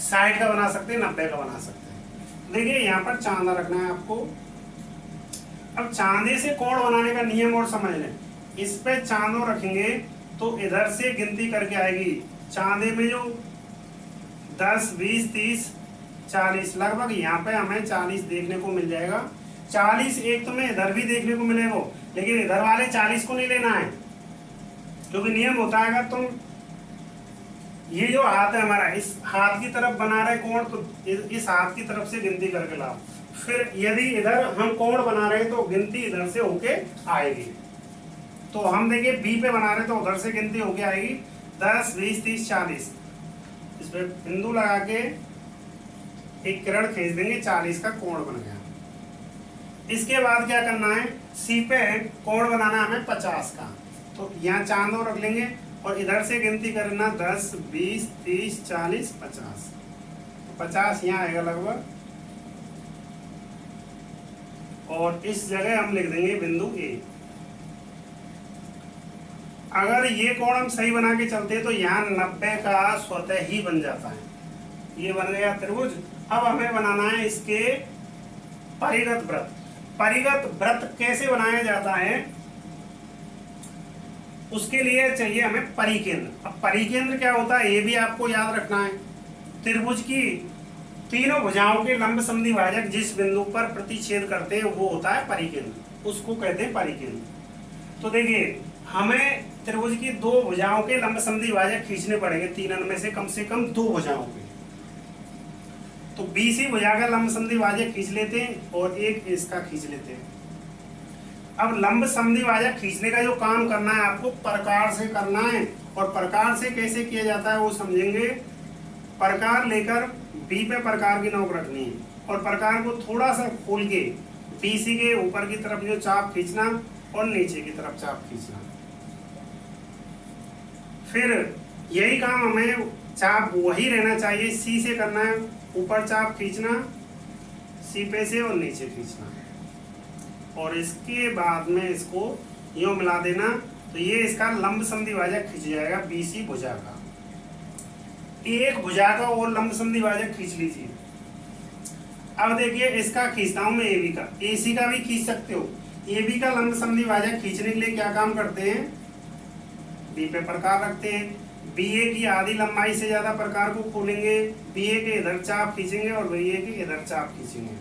60 का बना सकते हैं, 90 का बना सकते हैं। देखिए यहाँ पर चांदा रखना है आपको। अब चांदे से कोण बनाने का नियम और समझ लें। इस पे चांदो रखेंगे तो इधर से गिनती करके आएगी। चांदे में जो 10, 20, 30, 40, लगभग यहाँ पे हमें 40 देखने को मिल जाएगा। 40 एक तुम्हें इधर भी देखने को मिलेगा, लेकिन इधर वाले 40 को नहीं लेना है, क्योंकि नियम होता है अगर तुम ये जो हाथ है हमारा, इस हाथ की तरफ बना रहे कोण, तो इस हाथ की तरफ से गिनती करके लाओ। फिर यदि इधर हम कोण बना रहे हैं तो गिनती इधर से होके आएगी। तो हम देखिए B पे बना रहे तो उधर से गिनती होके आएगी, 10, 20, 30, 40 इस पे बिंदु लगा के एक किरण खींच देंगे, 40 का कोण बन गया। इसके बाद क्या करना है, सी पे कोण बनाना हमें 50 का, तो यहाँ चांदो रख लेंगे और इधर से गिनती करना 10, 20, 30, 40, 50, 50 यहाँ आएगा लगभग। और इस जगह हम लिख देंगे बिंदु ए। अगर ये कोण हम सही बना के चलते तो यहाँ 90 का स्वतः ही बन जाता है। ये बन गया त्रिभुज। अब हमें बनाना है इसके परिगत वृत्त। परिगत वृत्त कैसे बनाया जाता है, उसके लिए चाहिए हमें परिकेंद्र। अब परिकेंद्र क्या होता है ये भी आपको याद रखना है। त्रिभुज की तीनों भुजाओं के लंब समद्वि भाजक जिस बिंदु पर प्रतिच्छेद करते हैं वो होता है परिकेंद्र, उसको कहते हैं परिकेंद्र। तो देखिए हमें त्रिभुज की दो भुजाओं के लंब समद्वि भाजक खींचने पड़ेंगे, तीन में से कम दो भुजाओं के। तो बीसी भुजा का लंब समद्वि भाजक खींच लेते हैं और एक इसका खींच लेते हैं। अब लंब समद्वि भाजक खींचने का जो काम करना है आपको प्रकार से करना है, और प्रकार से कैसे किया जाता है वो समझेंगे। प्रकार लेकर बी पे प्रकार की नोक रखनी है और प्रकार को थोड़ा सा खोल के बीसी के ऊपर की तरफ जो चाप खींचना और नीचे की तरफ चाप खींचना। फिर यही काम हमें चाप वही रहना चाहिए, सी से करना है, ऊपर चाप खींचना सी पे से और नीचे खींचना, और इसके बाद में इसको यूं मिला देना। तो ये इसका लंब समद्वि भाजक खींच जाएगा बीसी भुजा का। एक भुजा का और लंब समद्वि भाजक खींच लीजिए। अब देखिए इसका खींचता हूं मैं एबी का, एसी का भी खींच सकते हो। एबी का लंब समद्वि भाजक खींचने के लिए क्या काम करते हैं, बी पे प्रकार रखते हैं, बीए की आधी लंबाई से ज्यादा प्रकार को खोलेंगे, बीए के इधर चाप खींचेंगे और बीए के इधर चाप खींचेंगे,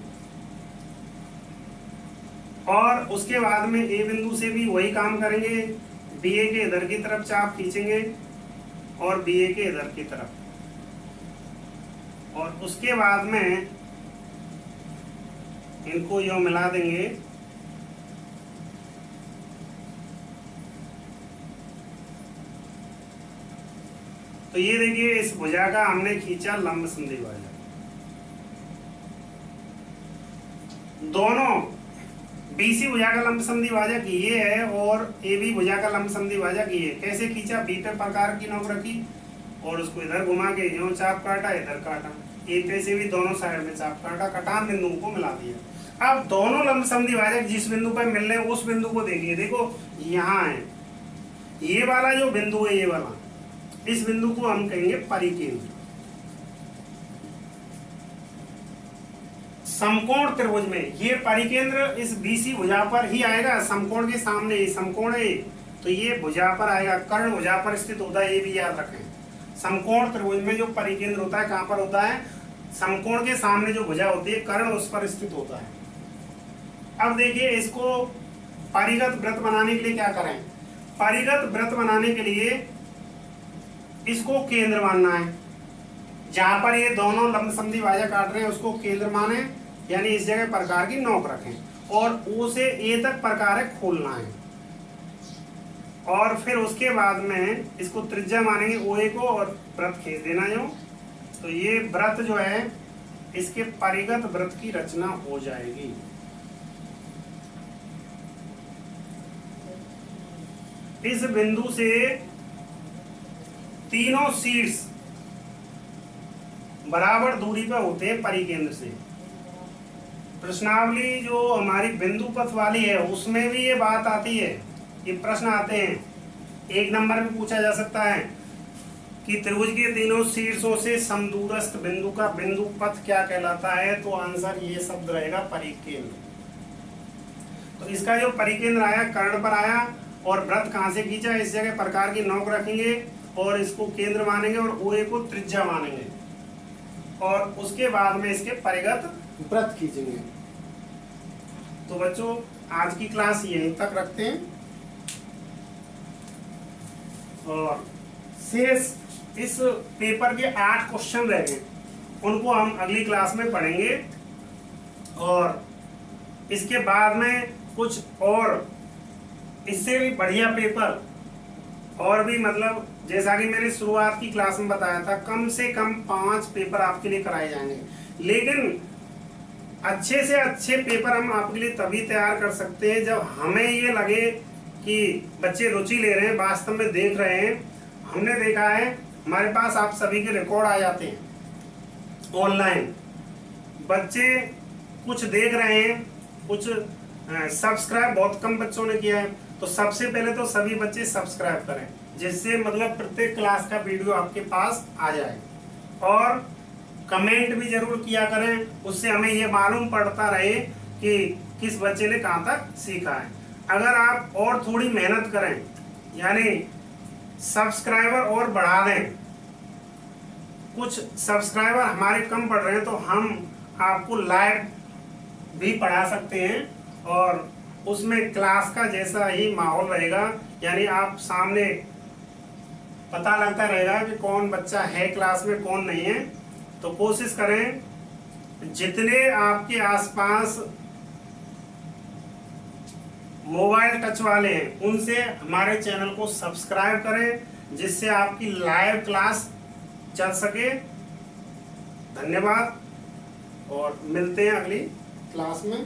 और उसके बाद में ए बिंदु से भी वही काम करेंगे, बीए के इधर की तरफ चाप खींचेंगे और बीए के इधर की तरफ, और उसके बाद में इनको यूं मिला देंगे। तो ये देखिए इस भुजा का हमने खींचा लंब समद्वि भाजक। दोनों बीसी भुजा का लंब समद्वि भाजक ये है और एबी भुजा का लंब समद्वि भाजक ये। कैसे खींचा, बी पे प्रकार की नोक रखी और उसको इधर घुमा के यूं चाप काटा, इधर काटा, ए पे से भी दोनों साइड में चाप काटा, कटान बिंदुओं को मिला दिया। अब दोनों लंब समद्वि भाजक जिस बिंदु पर मिल रहे हैं उस बिंदु को देखिए, देखो यहाँ है ये वाला जो बिंदु है, ये वाला, इस बिंदु को हम कहेंगे परिकेंद्र। समकोण त्रिभुज में ये परिकेंद्र इस बीसी भुजा पर ही आएगा, समकोण के सामने समकोण है तो ये भुजा पर आएगा, कर्ण भुजा पर स्थित होता है, ये भी याद रखें। समकोण त्रिभुज में जो परिकेंद्र होता है कहाँ पर होता है, समकोण के सामने जो भुजा होती है कर्ण उस पर स्थित होता है। अब देखिए इसको परिगत वृत्त बनाने के लिए क्या करें, परिगत वृत्त बनाने के लिए इसको केंद्र मानना है। जहां पर ये दोनों लंब समद्वि भाजक काट रहे हैं उसको केंद्र माने, यानी इस जगह प्रकार की नोक रखें और ओ से ए तक प्रकार है खोलना है, और फिर उसके बाद में इसको त्रिज्या मानेंगे ओ ए को और वृत्त खींच देना जो। तो ये वृत्त जो है इसके परिगत वृत्त की रचना हो जाएगी। इस बिंदु से तीनों शीर्ष बराबर दूरी पर होते हैं परिकेंद्र से। प्रश्नावली जो हमारी बिंदु पथ वाली है उसमें भी ये बात आती है, ये प्रश्न आते हैं। एक नंबर में पूछा जा सकता है कि त्रिभुज के तीनों शीर्षों से समदूरस्थ बिंदु का बिंदु पथ क्या कहलाता है, तो आंसर ये शब्द रहेगा परिकेंद्र। तो इसका जो परिकेंद्र आया कर्ण पर आया, और वृत्त कहाँ से खींचा, इस जगह प्रकार की नोक रखेंगे और इसको केंद्र मानेंगे और ओ ए को त्रिज्या मानेंगे, और उसके बाद में इसके परिगत वृत्त खींचेंगे। तो बच्चों आज की क्लास यहीं तक रखते हैं, और शेष इस पेपर के 8 क्वेश्चन रह गए, उनको हम अगली क्लास में पढ़ेंगे, और इसके बाद में कुछ और इससे भी बढ़िया पेपर और भी मतलब जैसा कि मैंने शुरुआत की क्लास में बताया था, कम से कम 5 पेपर आपके लिए कराए जाएंगे, लेकिन अच्छे से अच्छे पेपर हम आपके लिए तभी तैयार कर सकते हैं जब हमें ये लगे कि बच्चे रुचि ले रहे हैं, वास्तव में देख रहे हैं। हमने देखा है, हमारे पास आप सभी के रिकॉर्ड आ जाते हैं ऑनलाइन, बच्चे कुछ देख रहे हैं, कुछ सब्सक्राइब बहुत कम बच्चों ने किया है। तो सबसे पहले तो सभी बच्चे सब्सक्राइब करें, जिससे मतलब प्रत्येक क्लास का वीडियो आपके पास आ जाए, और कमेंट भी जरूर किया करें, उससे हमें ये मालूम पड़ता रहे कि किस बच्चे ने कहाँ तक सीखा है। अगर आप और थोड़ी मेहनत करें, यानी सब्सक्राइबर और बढ़ा दें, कुछ सब्सक्राइबर हमारे कम पड़ रहे हैं तो हम आपको लाइव भी पढ़ा सकते हैं, और उसमें क्लास का जैसा ही माहौल रहेगा, यानी आप सामने पता लगता रहेगा कि कौन बच्चा है क्लास में, कौन नहीं है। तो कोशिश करें जितने आपके आसपास मोबाइल टच वाले हैं उनसे हमारे चैनल को सब्सक्राइब करें, जिससे आपकी लाइव क्लास चल सके। धन्यवाद, और मिलते हैं अगली क्लास में।